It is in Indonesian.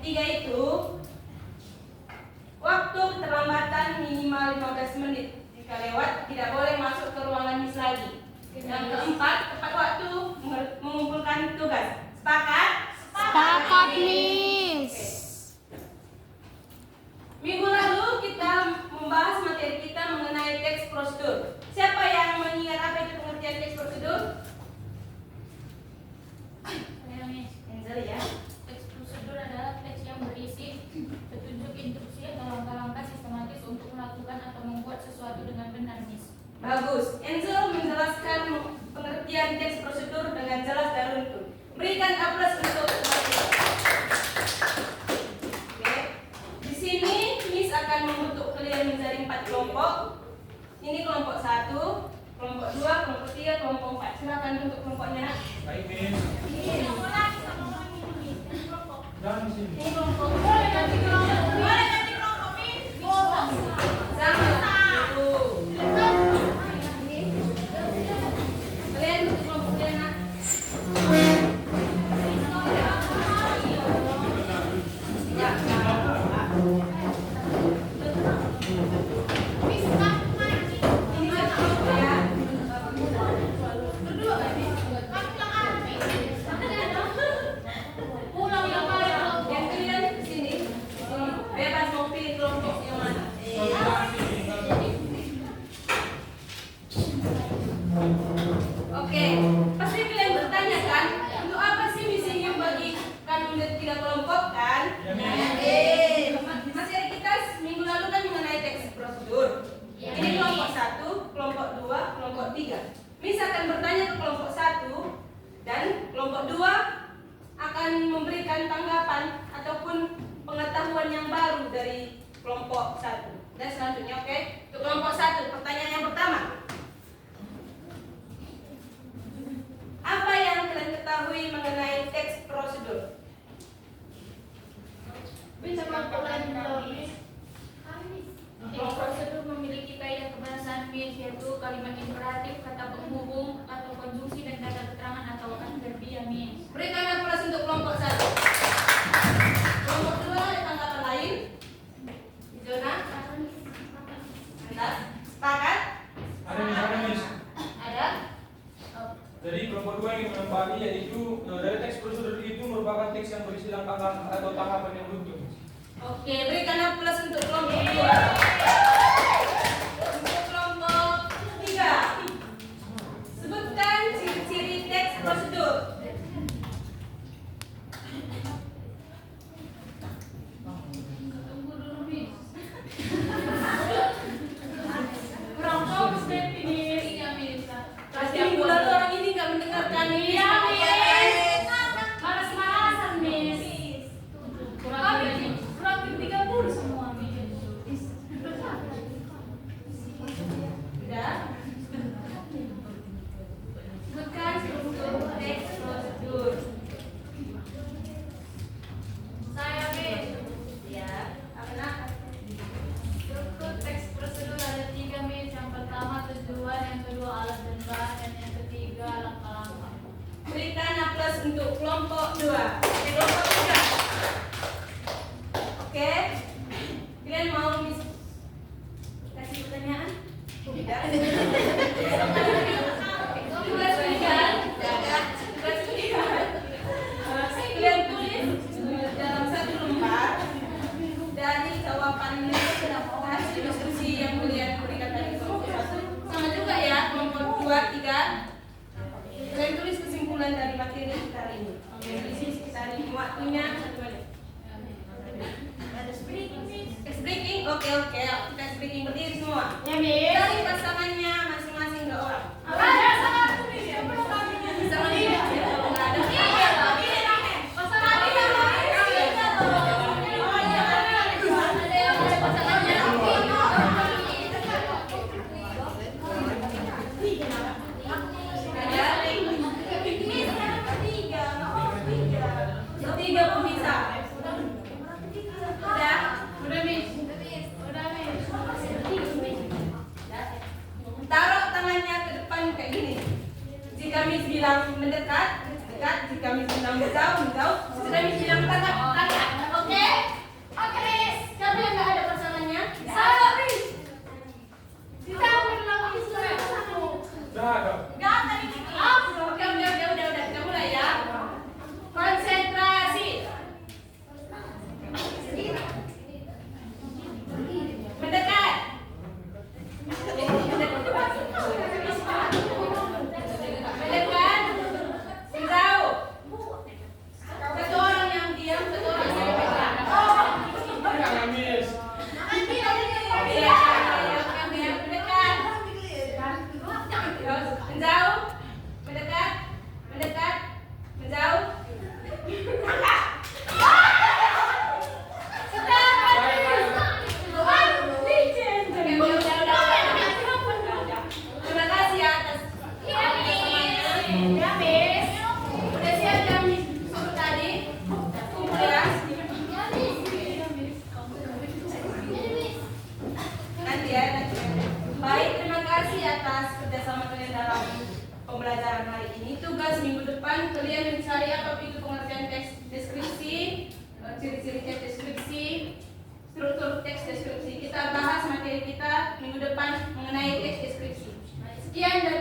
3 itu waktu keterlambatan minimal 15 menit. Jika lewat, tidak boleh masuk ke ruangan Miss lagi. Yang keempat, tepat waktu mengumpulkan tugas. Sepakat? Sepakat, Miss. Minggu lalu kita membahas materi kita mengenai teks prosedur. Siapa yang mengingat apa itu pengertian teks prosedur? Saya, Miss. Angel ya. Teks prosedur adalah teks yang berisi petunjuk instruksi atau langkah-langkah sistematis untuk melakukan atau membuat sesuatu dengan benar, Miss. Bagus. Angel menjelaskan pengertian teks prosedur dengan jelas dan runtut. Berikan aplaus untuk Oke. Di sini Miss akan membentuk kalian menjadi 4 kelompok. Ini kelompok 1, kelompok 2, kelompok 3, kelompok 4. Silakan bentuk kelompoknya. Baik, Miss. Ini Jangan di sini. kelompok. Boleh ganti kelompok, Miss. Sama. Satu. Kalian bentuk kelompok kalian, nak. Ya. Ini satu kelompok ya. Pulang yang mana? Yang kalian di sini. Bebas mau pilih kelompok yang mana. Oke, pasti kalian bertanya kan, untuk apa sih misinya bagikan menjadi 3 kelompok kan? Materi kita minggu lalu kan mengenai teks prosedur. Ini kelompok 1, kelompok 2, kelompok 3. Miss akan bertanya ke kelompok 1 dan kelompok 2 akan memberikan tanggapan ataupun pengetahuan yang baru dari kelompok 1. Dan selanjutnya, oke? Untuk kelompok 1, pertanyaan yang pertama. Apa yang kalian ketahui mengenai teks prosedur? Bisa melakukan prosedur memiliki kaidah kebahasaan, Miss, yaitu kalimat imperatif, kata penghubung atau konjungsi dan kata keterangan atau adverbial, Miss. Berikan aplaus untuk kelompok 1. Kelompok 2 ada tanggapan lain? Zona? Anda? Sepakat? Ada, Miss. Ada? Jadi kelompok 2 yang menempati yaitu dari teks prosedur itu merupakan teks yang berisi langkah-langkah atau tahapan yang runtut. Oke, berikan aplaus untuk kelompok 2. Untuk kelompok 3. Sebutkan ciri-ciri teks prosedur. Tunggu dulu, Miss. Kurang fokus deh, Miss. Iya, Miss. Pasti minggu lalu orang ini nggak mendengarkan Miss. Iya, Miss. Malas-malasan, Miss. Kurang 30 semua, Miss. Sudah? Sebutkan struktur teks prosedur. Saya, Miss. Ya, apa nak? Struktur teks prosedur ada 3, Miss. Yang pertama tujuan, yang kedua alat dan bahan, dan yang ketiga langkah-langkah. Berikan aplaus untuk kelompok 2. Kelompok 3. Oke. Kalian mau Miss kasih pertanyaan? Tidak. Tugas kalian. Tugas kalian. Kalian tulis dalam 1 lembar dari jawaban hasil diskusi yang kalian berikan dari kelompok 1. Sama juga ya kelompok 2, 3. Kalian tulis kesimpulan dari materi kita hari ini. Berisi sekitar waktunya 1 menit. Ada speaking, Miss. Speaking, oke. Kita speaking berdiri semua. Ya, Miss. Dari pasangannya masing-masing 2 orang. Ada sama aku, Miss. Ya, belum kami, Miss. Sama dia. Kalau nggak ada. Tiga pun bisa. Udah? Udah, Miss. Udah, Miss. Taruh pembelajaran hari ini. Tugas minggu depan kalian mencari apa itu pengertian teks deskripsi, ciri-ciri teks deskripsi, struktur teks deskripsi. Kita bahas materi kita minggu depan mengenai teks deskripsi. Sekian dari